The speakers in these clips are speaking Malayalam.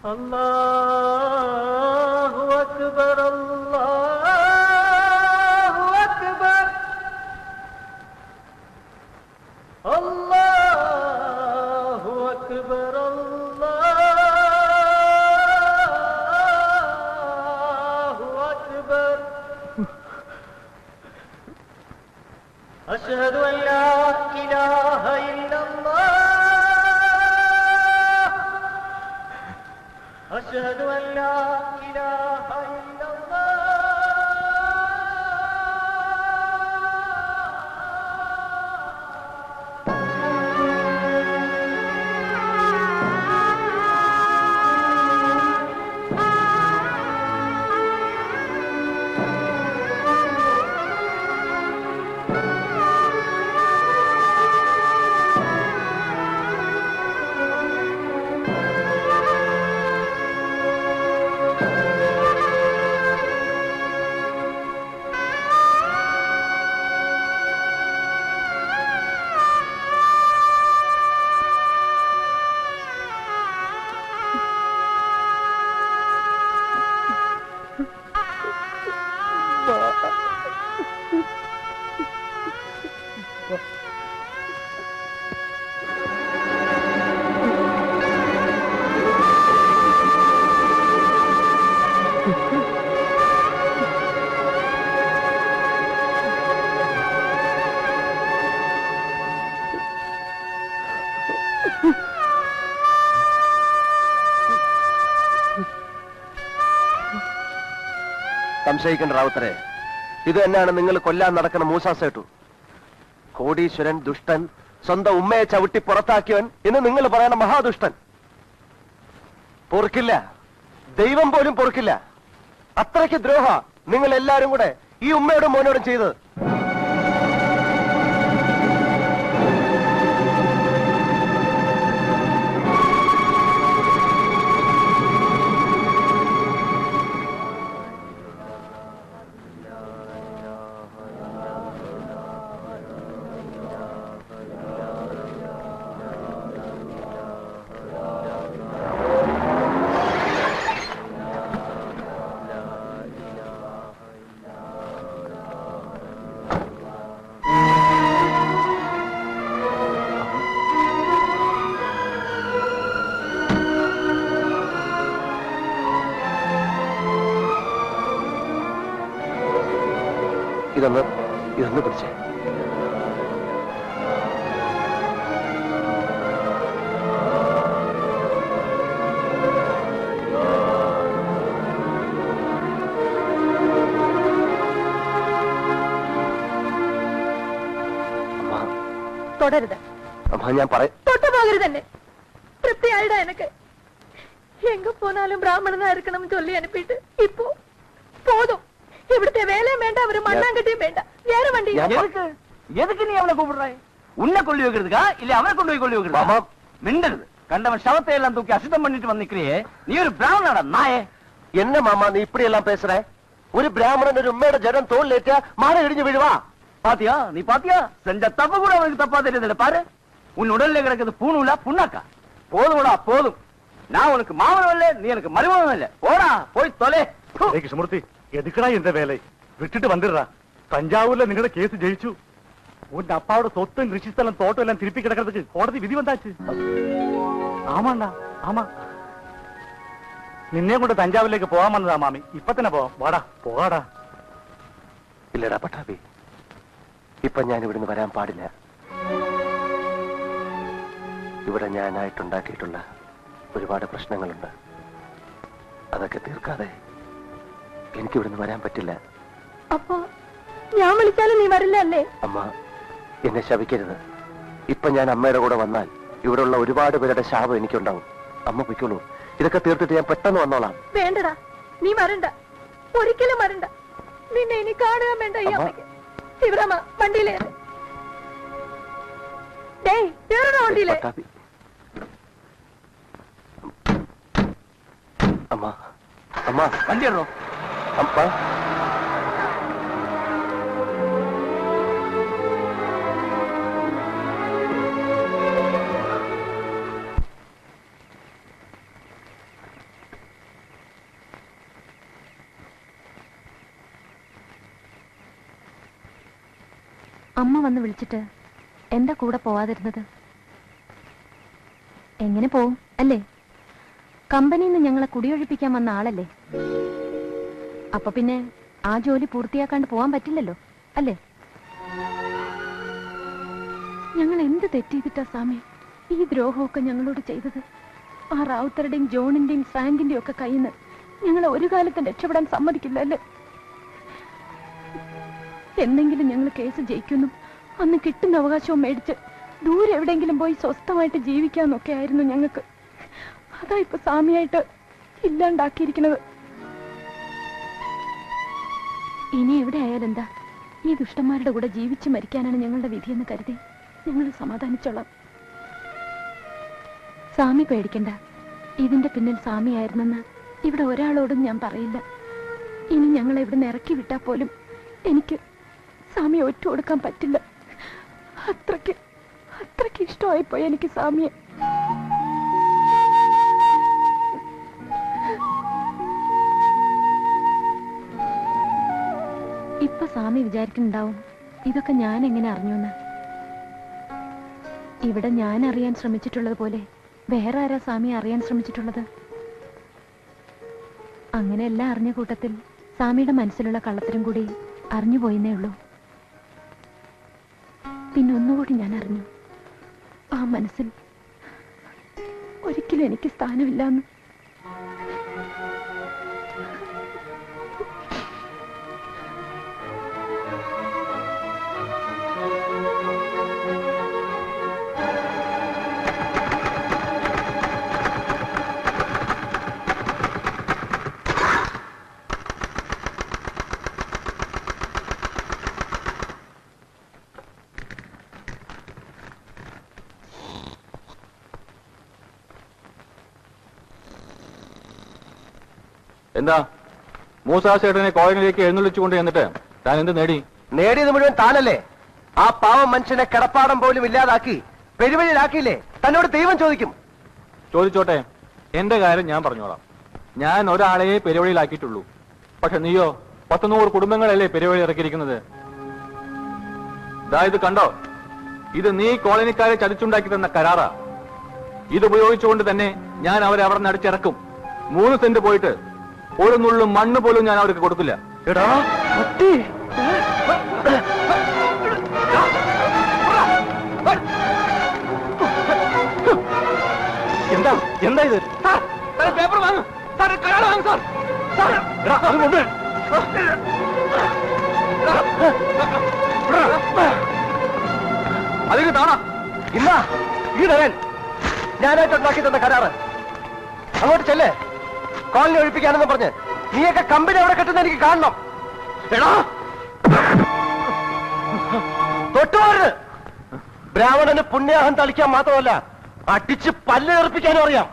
അല്ലാഹു അക്ബർ അല്ലാഹു അക്ബർ അല്ലാഹു അക്ബർ അല്ലാഹു അക്ബർ അശ്ഹദു അൻ ലാ ഇലാഹ ഇല്ലല്ലാഹ് أشهد أن لا إله إلا الله സംശയിക്കേണ്ട റാവുത്തരെ, ഇത് തന്നെയാണ് നിങ്ങൾ കൊല്ലാൻ നടക്കുന്ന മൂസാസേട്ടു. കോടീശ്വരൻ, ദുഷ്ടൻ, സ്വന്തം ഉമ്മയെ ചവിട്ടി പുറത്താക്കിയവൻ എന്ന് നിങ്ങൾ പറയുന്ന മഹാദുഷ്ടൻ. പൊറുക്കില്ല, ദൈവം പോലും പൊറുക്കില്ല. അത്രയ്ക്ക് ദ്രോഹ നിങ്ങൾ എല്ലാരും കൂടെ ഈ ഉമ്മയോടും മോനോടും ചെയ്തത്. ഇതൊന്ന് പിടിച്ചേ. തുടരുത്. അമ്മ ഞാൻ തൊട്ടുപോകരുത് തന്നെ. തൃപ്തിയായിടാ എനക്ക്. എങ്ക പോനാലും ബ്രാഹ്മണനാ இருக்கணும்னு சொல்லி அனுப்பிட்டு இப்போ போதும். இവിടുത്തെ வேலையும் வேண்டாம், ஒரு மண்ணாங்கட்டியும் வேண்டாம். வேற வண்டி எதுக்கு நீ அவனை கூப்பிடுறாய்? உன்னை கொள்ளி வைக்கிறதுக்கா இல்ல அவனை கொண்டு போய் கொள்ளி வைக்கிறதா? மிண்டது கண்டவன் சவத்தை எல்லாம் தூக்கி அசுத்தம் பண்ணிட்டு வந்து நிக்கிறியே, நீ ஒரு பிராமணடா நாயே. என்ன மாமா நீ இப்படி எல்லாம் பேசுற? ஒரு பிராமணன் ஒரு உண்மையோட ஜடம் தோல் ஏற்றா மாற இடிஞ்சு விழுவா. பாத்தியா நீ பாத்தியா? செஞ்ச தப்பு கூட அவனுக்கு தப்பா தெரியுது பாரு. உன் உடல்ல கிடக்குது பூணுல புண்ணாக்கா. போதும்டா போதும். நான் உனக்கு மாமனும் இல்ல, நீ எனக்கு மருமகனும் இல்ல. போடா போய் தொலை. கிருஷ்ணமூர்த்தி, எதுக்குடா இந்த வேலை? விட்டுட்டு வந்துடுறா. தஞ்சாவூர்ல നിങ്ങളുടെ കേസ് ജയിച്ചു. உன் அப்பாவோட சொத்தும் கிருஷிஸ்தலம் தோட்டம் எல்லாம் திருப்பி கிடக்கிறதுக்கு கோടതി விதி வந்தாச்சு. ஆமாண்டா ஆமா. നിന്നെ കൊണ്ട് തഞ്ചാവൂരിലേക്ക് പോകാൻ വന്നതാ മാമി. ഇപ്പൊ തന്നെ പോവാം. വാടാ പോകാടാ. ഇല്ലടാ പട്ടാഭി, ഇപ്പൊ ഞാൻ ഇവിടുന്ന് വരാൻ പാടില്ല. ഇവിടെ ഞാനായിട്ടുണ്ടാക്കിയിട്ടുള്ള ഒരുപാട് പ്രശ്നങ്ങളുണ്ട്. അതൊക്കെ തീർക്കാതെ എനിക്ക് ഇവിടുന്ന് വരാൻ പറ്റില്ല. അപ്പോ ഞാൻ വിളിച്ചാലും നീ വരില്ല അല്ലേ? അമ്മ എന്നെ ശപിക്കരുത്. ഇപ്പൊ ഞാൻ അമ്മയുടെ കൂടെ വന്നാൽ ഇവിടെയുള്ള ഒരുപാട് പേരുടെ ശാപം എനിക്കുണ്ടാവും. അമ്മ പൊയ്ക്കോളൂ. ഇതൊക്കെ തീർത്തിട്ട് ഞാൻ പെട്ടെന്ന് വന്നോളാം. വേണ്ടടാ, നീ വരണ്ട, ഒരിക്കലും വരണ്ട. നിന്നെ ഇനി കാണുക വേണ്ട. ഈ അമ്മയ്ക്ക് ശിവരാമ വണ്ടിയിലേറെ. വണ്ടിയിലേ അമ്മ അമ്മ വണ്ടി ഇടണോ? അമ്മ അമ്മ വന്ന് വിളിച്ചിട്ട് എന്താ കൂടെ പോവാതിരുന്നത്? എങ്ങനെ പോവും അല്ലേ? കമ്പനിയിൽ നിന്ന് ഞങ്ങളെ കുടിയൊഴിപ്പിക്കാൻ വന്ന ആളല്ലേ? അപ്പൊ പിന്നെ ആ ജോലി പൂർത്തിയാക്കാണ്ട് പോവാൻ പറ്റില്ലല്ലോ അല്ലേ? ഞങ്ങൾ എന്ത് തെറ്റിയിട്ടാ സ്വാമി ഈ ദ്രോഹമൊക്കെ ഞങ്ങളോട് ചെയ്തത്? ആ റാവുത്തരുടെയും ജോണിന്റെയും ഫ്രാങ്കിന്റെയും ഒക്കെ കയ്യിൽ നിന്ന് ഞങ്ങളെ ഒരു കാലത്തും രക്ഷപ്പെടാൻ സമ്മതിക്കില്ല അല്ലേ? എന്തെങ്കിലും ഞങ്ങൾ കേസ് ജയിക്കുന്നു, അന്ന് കിട്ടുന്ന അവകാശവും മേടിച്ച് ദൂരെ എവിടെയെങ്കിലും പോയി സ്വസ്ഥമായിട്ട് ജീവിക്കാന്നൊക്കെ ആയിരുന്നു ഞങ്ങൾക്ക്. അതാ ഇപ്പൊ സ്വാമിയായിട്ട് ഇല്ലാണ്ടാക്കിയിരിക്കുന്നത്. ഇനി എവിടെ ആയാലെന്താ, ഈ ദുഷ്ടന്മാരുടെ കൂടെ ജീവിച്ച് മരിക്കാനാണ് ഞങ്ങളുടെ വിധിയെന്ന് കരുതി ഞങ്ങൾ സമാധാനിച്ചോളാം. സ്വാമി പേടിക്കണ്ട, ഇതിന്റെ പിന്നിൽ സ്വാമിയായിരുന്നെന്ന് ഇവിടെ ഒരാളോടും ഞാൻ പറയില്ല. ഇനി ഞങ്ങളെ ഇവിടെ ഇറക്കി വിട്ടാ പോലും എനിക്ക് സ്വാമിയെ ഒറ്റ കൊടുക്കാൻ പറ്റില്ല. അത്രയ്ക്ക് ഇഷ്ടമായിപ്പോയി എനിക്ക് സ്വാമിയെ. ഇപ്പൊ സ്വാമി വിചാരിക്കുന്നുണ്ടാവും ഇതൊക്കെ ഞാൻ എങ്ങനെ അറിഞ്ഞുന്ന്. ഇവിടെ ഞാൻ അറിയാൻ ശ്രമിച്ചിട്ടുള്ളത് പോലെ വേറെ ആരാ സ്വാമിയെ അറിയാൻ ശ്രമിച്ചിട്ടുള്ളത്? അങ്ങനെ എല്ലാം അറിഞ്ഞ കൂട്ടത്തിൽ സ്വാമിയുടെ മനസ്സിലുള്ള കള്ളത്തരം കൂടി അറിഞ്ഞുപോയെന്നേ ഉള്ളൂ. പിന്നെ ഒന്നുകൂടി ഞാൻ അറിഞ്ഞു, ആ മനസ്സിൽ ഒരിക്കലും എനിക്ക് സ്ഥാനമില്ലാന്ന്. എന്താ മൂസാസേട്ടനെ കോളനിയിലേക്ക് എഴുന്നള്ളിച്ചുകൊണ്ട് എന്നിട്ട് താൻ എന്ത് നേടി? നേടിയത് മുഴുവൻ താനല്ലേ. ആ പാവം മനുഷ്യനെ കിടപ്പാടം പോലും ഇല്ലാതാക്കി പെരുവഴിയിലാക്കിയില്ലേ? തന്നോട് ദൈവം ചോദിക്കും. ചോദിച്ചോട്ടെ, എന്റെ കാര്യം ഞാൻ പറഞ്ഞോളാം. ഞാൻ ഒരാളെയെ പെരുവഴിയിലാക്കിയിട്ടുള്ളൂ. പക്ഷെ നീയോ 100 കുടുംബങ്ങളല്ലേ പെരുവഴി ഇറക്കിയിരിക്കുന്നത്. ഇത് കണ്ടോ, ഇത് നീ കോളനിക്കാരെ ചതിച്ചുണ്ടാക്കി തന്ന കരാറാ. ഇതുപയോഗിച്ചുകൊണ്ട് തന്നെ ഞാൻ അവരെ അവിടെ നിന്ന് അടിച്ചിറക്കും. 3 സെന്റ് പോയിട്ട് ഒരു നുള്ളു മണ്ണ് പോലും ഞാൻ അവർക്ക് കൊടുക്കില്ല. എടാ എന്താ എന്താ ഇത്? പേപ്പർ വാങ്ങും സാർ, കരാർ വാങ്ങും സാർ. അതിന് താണ ഇന്നാ ഈ തരാൻ ഞാനായിട്ട് ഉണ്ടാക്കി തന്ന കരാറ് അങ്ങോട്ട് ചെല്ലേ. കോളനി ഒഴിപ്പിക്കാനെന്ന് പറഞ്ഞ് നീയൊക്കെ കമ്പനി അവിടെ കെട്ടുന്ന എനിക്ക് കാണണം. എടാ തൊട്ടുപോരുത്. ബ്രാഹ്മണന് പുണ്യാഹം തളിക്കാൻ മാത്രമല്ല അടിച്ച് പല്ല് ഏർപ്പിക്കാനും അറിയാം.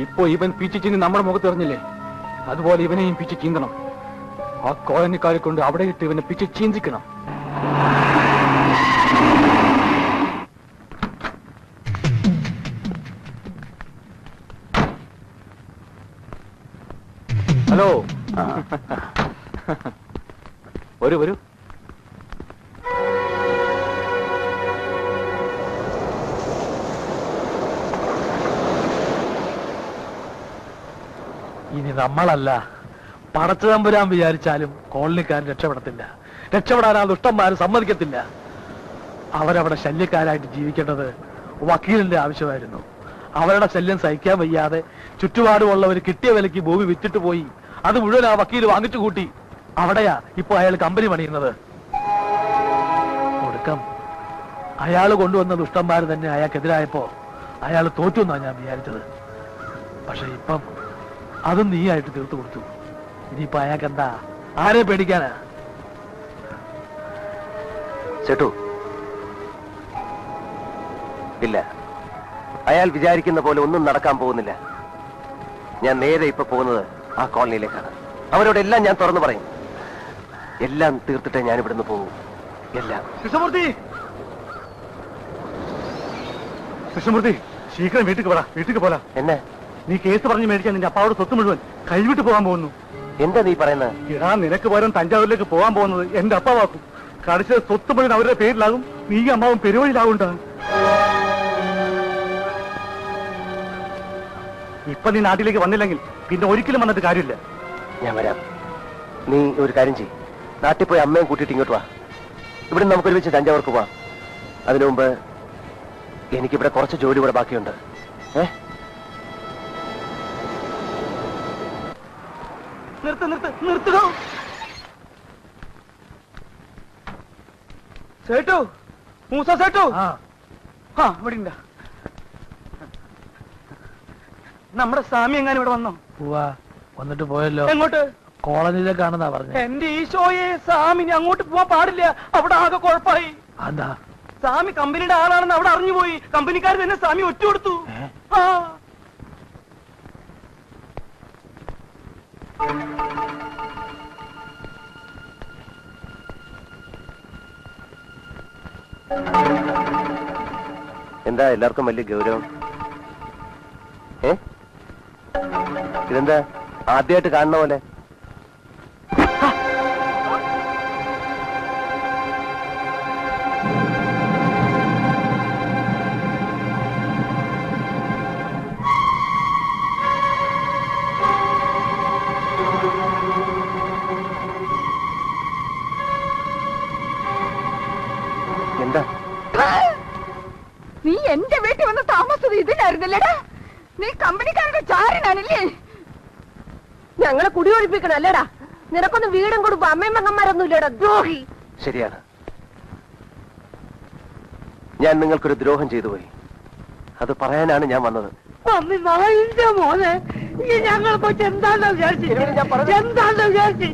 ഇപ്പൊ ഇവൻ പിച്ചു ചീന്തി നമ്മുടെ മുഖത്ത് എറിഞ്ഞില്ലേ, അതുപോലെ ഇവനെയും പിച്ചു ചീന്തണം. ആ കോളനിക്കാരെ കൊണ്ട് അവിടെ ഇട്ട് ഇവനെ പിച്ചു ചീന്തിക്കണം. ഹലോ, വരൂ. ഇനി നമ്മളല്ല, പടച്ചതമ്പുരാൻ വിചാരിച്ചാലും കോളനിക്കാരൻ രക്ഷപ്പെടത്തില്ല. രക്ഷപ്പെടാൻ ആ ദുഷ്ടന്മാർ സമ്മതിക്കത്തില്ല. അവരവിടെ ശല്യക്കാരായിട്ട് ജീവിക്കേണ്ടത് വക്കീലിന്റെ ആവശ്യമായിരുന്നു. അവരുടെ ശല്യം സഹിക്കാൻ വയ്യാതെ ചുറ്റുപാടുമുള്ളവർ കിട്ടിയ വിലയ്ക്ക് ഭൂമി വിറ്റിട്ട് പോയി. അത് മുഴുവൻ ആ വക്കീൽ വാങ്ങിച്ചു കൂട്ടി. അവിടെയാ ഇപ്പൊ അയാൾ കമ്പനി പണിയുന്നത്. ഒടുക്കം അയാൾ കൊണ്ടുവന്ന ദുഷ്ടന്മാർ തന്നെ അയാൾക്കെതിരായപ്പോ അയാൾ തോറ്റു എന്നാണ് ഞാൻ വിചാരിച്ചത്. പക്ഷെ ഇപ്പം അതും നീയായിട്ട് തീർത്തു കൊടുത്തു. ഇനിയിപ്പോ അയാൾക്കെന്താ, ആരെ പേടിക്കാനാ? ചേട്ടു ഇല്ല, അയാൾ വിചാരിക്കുന്ന പോലെ ഒന്നും നടക്കാൻ പോകുന്നില്ല. ഞാൻ നേരെ ഇപ്പൊ പോകുന്നത് ആ കോളനിയിലേക്കാണ്. അവരോടെല്ലാം ഞാൻ തുറന്നു പറയും. എല്ലാം തീർത്തിട്ടേ ഞാൻ ഇവിടുന്ന് പോകും. എല്ലാം. കൃഷ്ണമൂർത്തി ശീഘ്രം വീട്ടിക്ക് പോരാ. വീട്ടിക്ക് പോരാ. എന്നെ നീ കേസ് പറഞ്ഞ് മേടിക്കാൻ നിന്റെ അപ്പാவோട് സ്വത്ത് മുഴുവൻ കൈവിട്ട് പോകാൻ പോകുന്നു. എന്താ നീ പറയുന്നത്? ഇടാ, നിനക്ക് പകരം തഞ്ചാവൂരിലേക്ക് പോകാൻ പോകുന്നത് എന്റെ അപ്പാവാക്കും. കടിച്ച സ്വത്ത് മുഴുവൻ അവരുടെ പേരിലാകും. നീ അമ്മാവും പെരുവഴിയിലാവുണ്ട. ഇപ്പൊ നീ നാട്ടിലേക്ക് വന്നില്ലെങ്കിൽ പിന്നെ ഒരിക്കലും വന്നിട്ട് കാര്യമില്ല. ഞാൻ വരാം. നീ ഒരു കാര്യം ചെയ്യ്, നാട്ടിൽ പോയി അമ്മയും കൂട്ടിയിട്ട് ഇങ്ങോട്ട് വാ. ഇവിടെ നമുക്ക് ഒരുമിച്ച് തഞ്ചാവൂർക്ക് പോവാം. അതിനു മുമ്പ് എനിക്കിവിടെ കുറച്ച് ജോലി കൂടെ ബാക്കിയുണ്ട്. നിർത്തുക. സേട്ടു, മൂസ സേട്ടു. ഇവിടെ ഉണ്ട്. നമ്മുടെ സ്വാമി എങ്ങാനും ഇവിടെ വന്നോ? വന്നിട്ട് പോയല്ലോ. എങ്ങോട്ട്? കോളനിയിലേക്കാണെന്നാ പറഞ്ഞത്. എന്റെ ഈശോയെ, സ്വാമിനി അങ്ങോട്ട് പോവാൻ പാടില്ല. അവിടെ ആകെ കുഴപ്പമായി. എന്താ? സ്വാമി കമ്പനിയുടെ ആളാണെന്ന് അവിടെ അറിഞ്ഞുപോയി. കമ്പനിക്കാർ തന്നെ സ്വാമി ഒറ്റ കൊടുത്തു. എന്താ എല്ലാവർക്കും വലിയ ഗൗരവം? ഇതെന്താ ആദ്യമായിട്ട് കാണുന്ന പോലെ? എന്താ? നീ എന്റെ വീട്ടിൽ വന്ന് താമസത് ഇതിനായിരുന്നല്ലേടാ? നീ കമ്പനിക്കാരുടെ ചാരനാണല്ലേ? ഞങ്ങളെ കുടിയൊഴിപ്പിക്കണല്ലേടാ? നിനക്കൊന്നും വീടും കൊടുക്കും അമ്മയും മങ്ങന്മാരൊന്നും ഇല്ലടാ, ദ്രോഹി. ശരിയാണ്, ഞാൻ നിങ്ങൾക്കൊരു ദ്രോഹം ചെയ്തു പോയി. അത് പറയാനാണ് ഞാൻ വന്നത്. മോനെ, ഞങ്ങളെ കൊച്ചു എന്താണെന്ന് വിചാരിച്ചു? എന്താണെന്ന് വിചാരിച്ചു?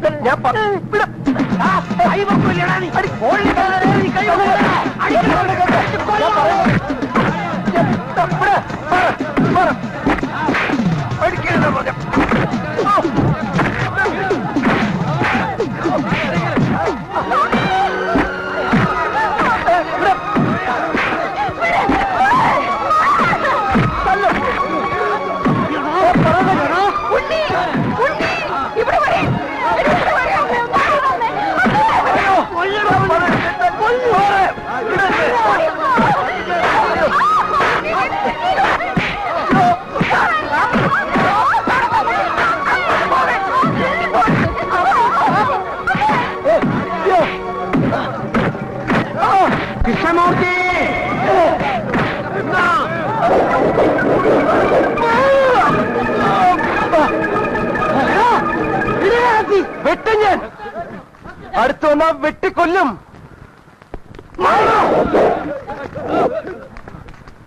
കൃഷ്ണമൂർത്തി, വെട്ടും ഞാൻ. അടുത്ത് വന്നാ വെട്ടിക്കൊല്ലും.